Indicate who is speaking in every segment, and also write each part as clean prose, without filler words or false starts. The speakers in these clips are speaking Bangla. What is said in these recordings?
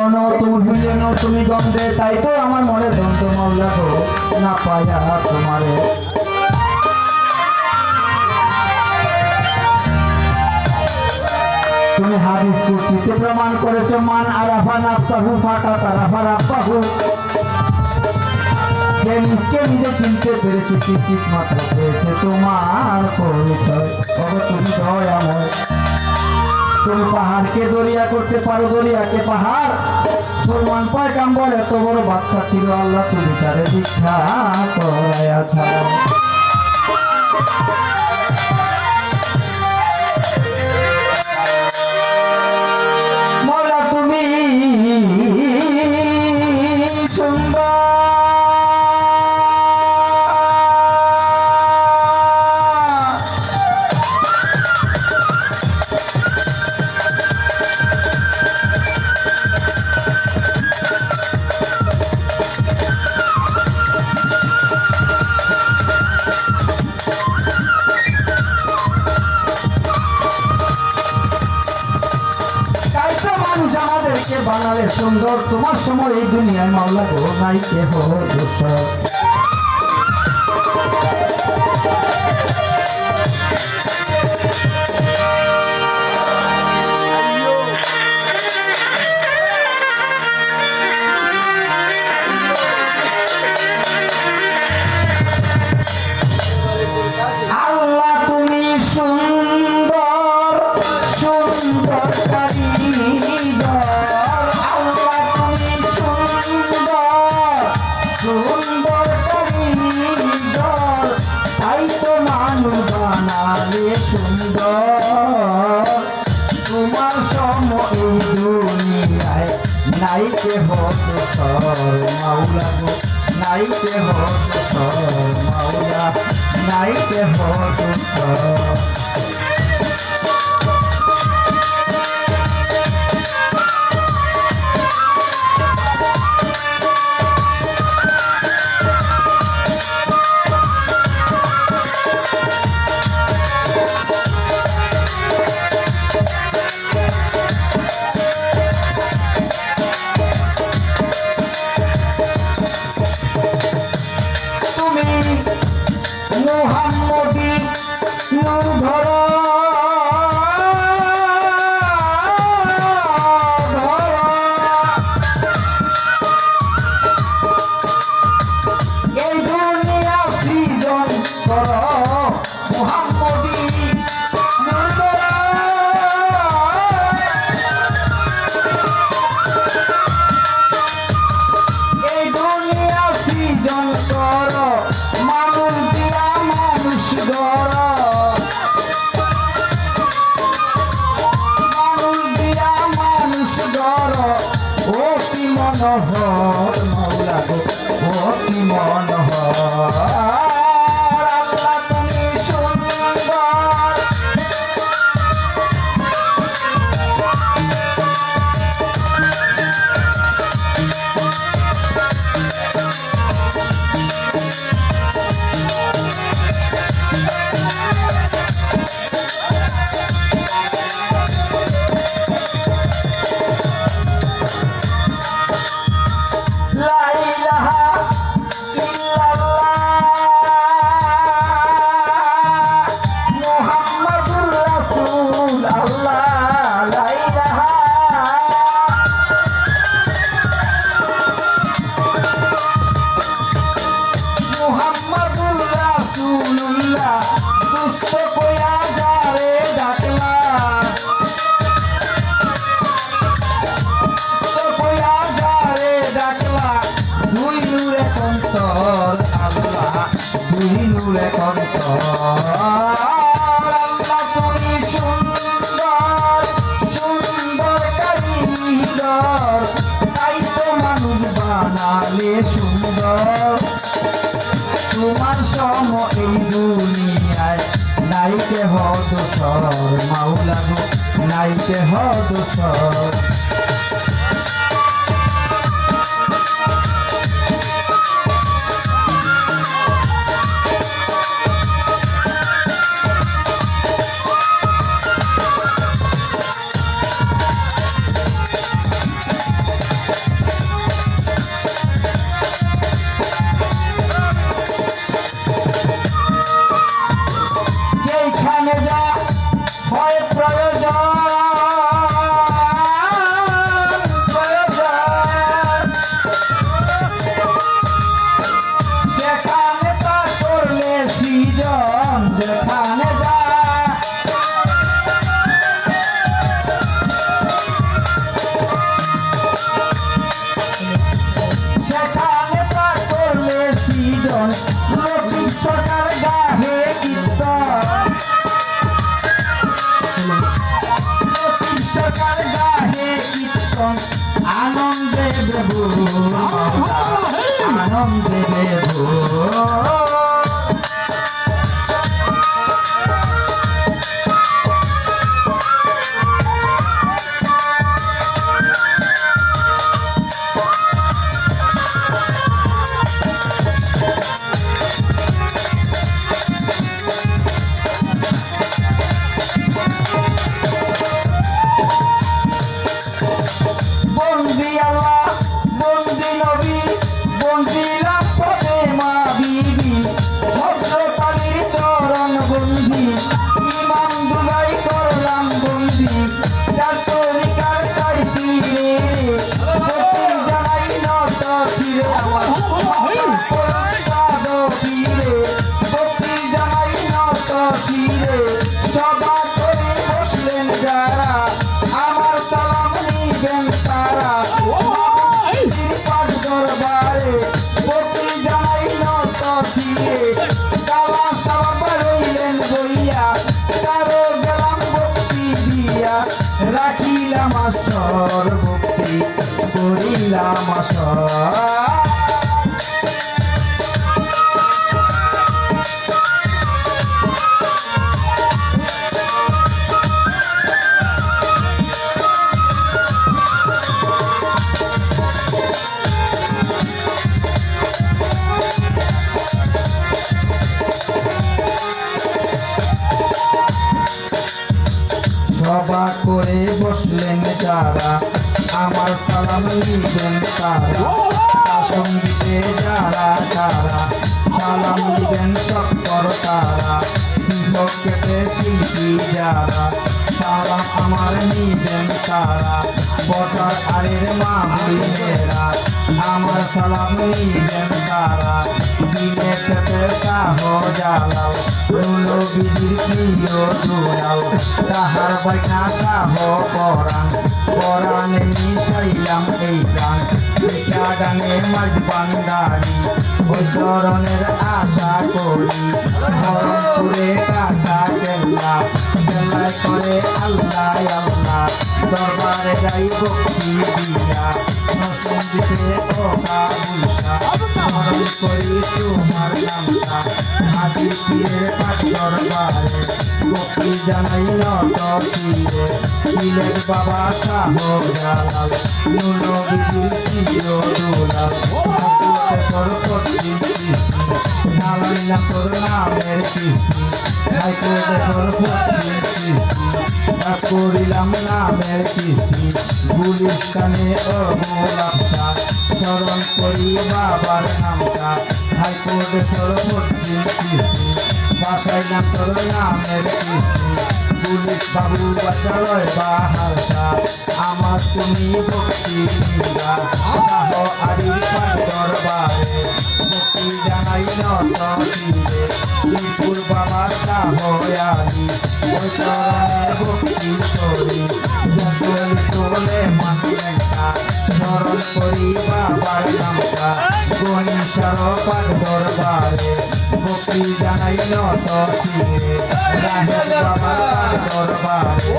Speaker 1: তুমি ভুলিয়ে নো তুমি গন্ধে, তাই তো আমার মনে দ্বন্দ্ব মাওলা গো না পায়া তোমারে। তুমি হাদিস কুরসিতে প্রমাণ করেছো মান আরাফা নাফসাহু ফাকা তারাফা রাব্বাহু। যে নিজকে নিজে চিনতে পেরেছে ঠিক মাত্র পেয়েছে তোমার পরিচয়। তুমি দয়াময়, তুমি পাহাড়কে দরিয়া করতে পারো, দরিয়াকে পাহাড়। সুলমান পয়গম্বর এত বড় বাদশা ছিল, আল্লাহ তুমি তারে দীক্ষা করায়াছ। মওলা তুমি সুন্দর, বানালে সুন্দর। তোমার সময় এই দুনিয়ায় মাওলা গো নাই কেহ দোসর। আল্লাহ তুমি সুন্দর, সুন্দর সুন্দর কারিগর, তাই তো মানুষ বানালে সুন্দর। তোমার সম এই দুনিয়ায় নাই কেহ দোসর মাওলা গো, নাই কেহ দোসর মাওলা, নাই কেহ দোসর। মুহাম্মদী নূর ধরো, এই দুনিয়া সৃজন করো। মুহাম্মদী নূর ধরো, এই দুনিয়া সৃজন করো। মানুষ দিয়া মানুষ গড়, মানুষ দিয়া মানুষ গড়। অতি মনোহর মাওলা গো, অতি মনোহর। আল্লাহ তুমি সুন্দর, লা ইলাহা ইল্লাল্লাহ মুহাম্মাদুর রাসূলুল্লাহ। লা ইলাহা মুহাম্মাদুর রাসূলুল্লাহ। দুষ্ট কইয়া যারে ডাকলা, দুই নূরে কন্তর আল্লাহ, দুই নূরে কন্তর। আল্লাহ তুমি সুন্দর, সুন্দর কারিগর, তাই তো মানুষ বানালে সুন্দর। তোমার সম এই দুনিয়ায় নাই কেহ দোসর মাওলা গো, নাই কেহ দোসর। প্রকার গাহে কীর্তন আনন্দে বিভোর আনন্দে বিভোর রাখিলাম আসর ভক্তি করিলাম আসর সভা করে বসলেন যারা আমার সালাম নিবেন তারা সঙ্গীতে যারা তারা সালাম নিবেন সত্তর তারা বিভক্তে শিল্পী যারা সালাম আমার নিবেন তারা বটার আরের মা বইনেরা আমার সালাম নিবেন তারা দিনে খেতে সাহ জ্বালাও রুলো বিজির প্রিয় দোলাও তাহার বাইনা সাহ পরাণ পরাণে মিশাইলাম এই গান পিঠা গানে মাঝ বান্দারি ওই চরণের আশা করি বরমপুরে কাটা কেল্লা কেল্লায় করে আল্লাহ আল্লাহ দরবারে যাই ভক্তি দিয়া নতুন দিতে ওকা বুলসা স্মরণ করি তোমার নামটা হাতি পীরের পাঠ দরবারে ভক্তি জানাই নত তীরে সিলেট বাবা শাহ জালাল নুনো বিজির প্রিয় দুলাল হাতুতে তোর পশ্চিম কৃষ্টি নালাইলাম তোর নামের কৃষ্টি হাইকোর্টে তোর পশ্চিম কৃষ্টি করিলাম নামের কৃষ্টি গুলিস্তানে ও গোলাপটা স্মরণ করি বাবার নামটা হাইকোর্টে তোর পশ্চিম কৃষ্টি বাসাইলাম তোর নামের কৃষ্টি পুলিশ বাবু বাজালয় বাহারটা আমার তুমি ভক্তি নিবা সাহ আদির পাঠ দরবারে ভক্তি জানাই নত তীরে মিরপুর বাবা শাহ আলী ওই চরণে ভক্তি করি তোলে মানলেন না স্মরণ করি বাবার নামটা গণিসার পাঠ দরবারে ভক্তি জানাই নত তীরে রাহের বাবার দরবারে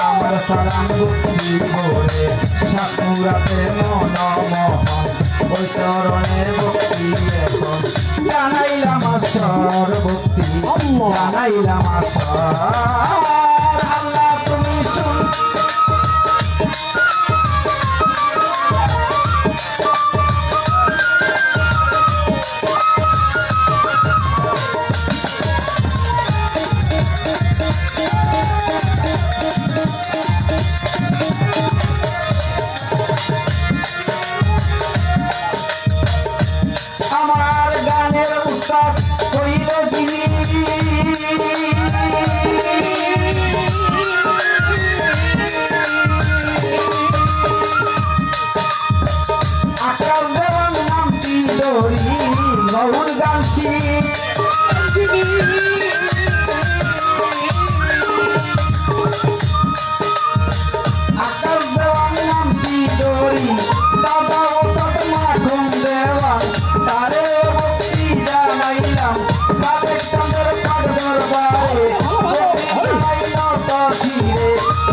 Speaker 1: আমার সালাম ভক্তি ভরে ঠাকুরাতে মন মোহন ওই চরণের ভক্তি এখন জানাইলাম আসর ভক্তি জানাইলাম আসর আল্লাহ তুমি শুন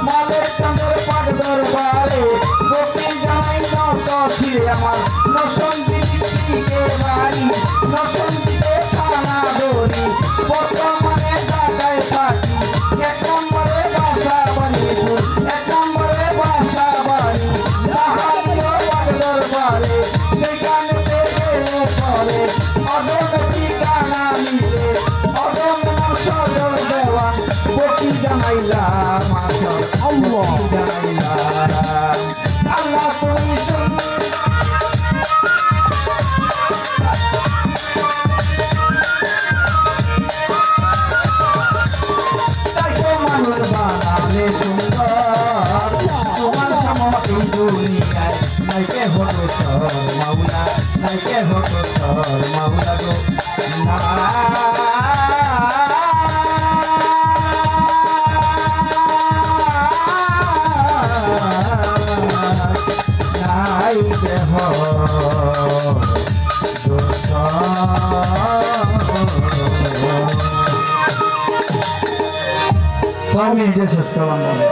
Speaker 1: মালের চন্দ্র পাঠ দরবারে গোপী জামাই নত ছিঁড়ে আমার নসন দিকে বাড়ি নসন দিকে থানা দড়ি বর্তমানে ঢাকায় থাকি এক নম্বরে বাসা বাড়ি এক নম্বরে বাসা বাড়ি তাহারিও দরবারে সেখানে গেলে পরে অদম ঠিকানা মিলে অদম সদর দেওয়ান গোপী জামাইলা মাসর আল্লাহ জামাইলা আল্লাহ তুমি মানুষ বানালে সুন্দর তোমার সম এই দুনিয়ায় নাইকে হতো তোর মাওলা নাইকে হতো তোর মাওলা গো নাইকে সব নিজে শেষ করলাম।